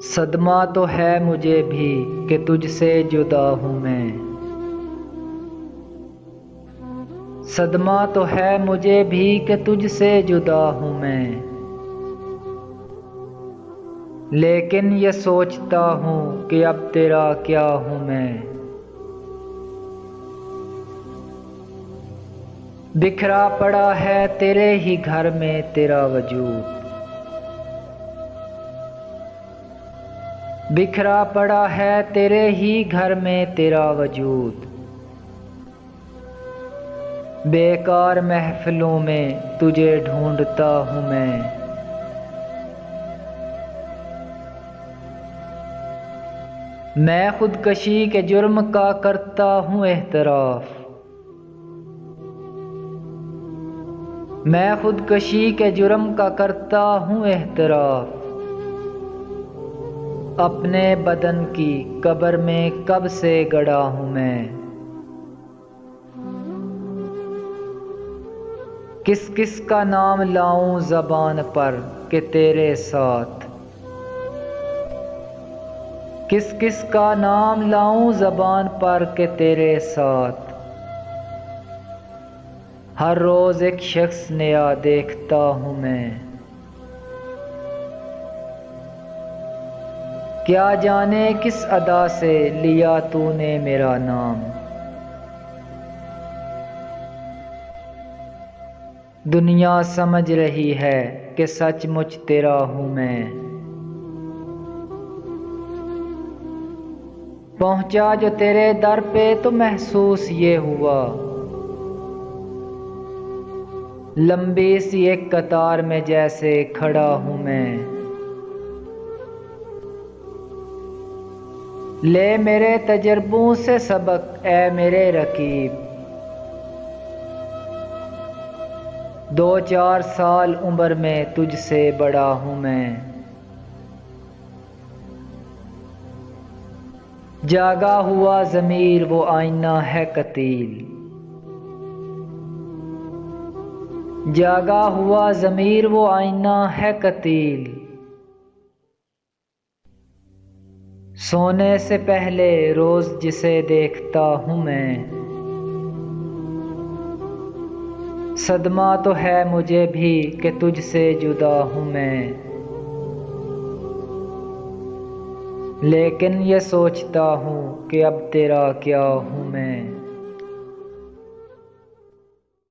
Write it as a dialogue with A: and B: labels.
A: صدمہ تو ہے مجھے بھی کہ تجھ سے جدا ہوں میں، صدمہ تو ہے مجھے بھی کہ تجھ سے جدا ہوں میں، لیکن یہ سوچتا ہوں کہ اب تیرا کیا ہوں میں۔ بکھرا پڑا ہے تیرے ہی گھر میں تیرا وجود، بکھرا پڑا ہے تیرے ہی گھر میں تیرا وجود، بیکار محفلوں میں تجھے ڈھونڈتا ہوں میں۔ میں خودکشی کے جرم کا کرتا ہوں اعتراف، میں خودکشی کے جرم کا کرتا ہوں اعتراف، اپنے بدن کی قبر میں کب سے گڑا ہوں میں۔ کس کس کا نام لاؤں زبان پر کہ تیرے ساتھ، کس کس کا نام لاؤں زبان پر کہ تیرے ساتھ، ہر روز ایک شخص نیا دیکھتا ہوں میں۔ کیا جانے کس ادا سے لیا تو نے میرا نام، دنیا سمجھ رہی ہے کہ سچ مچ تیرا ہوں میں۔ پہنچا جو تیرے در پہ تو محسوس یہ ہوا، لمبی سی ایک قطار میں جیسے کھڑا ہوں میں۔ لے میرے تجربوں سے سبق اے میرے رقیب، 2-4 سال عمر میں تجھ سے بڑا ہوں میں۔ جاگا ہوا ضمیر وہ آئینہ ہے قتیل، جاگا ہوا ضمیر وہ آئینہ ہے قتیل، سونے سے پہلے روز جسے دیکھتا ہوں میں۔ صدمہ تو ہے مجھے بھی کہ تجھ سے جدا ہوں میں، لیکن یہ سوچتا ہوں کہ اب تیرا کیا ہوں میں۔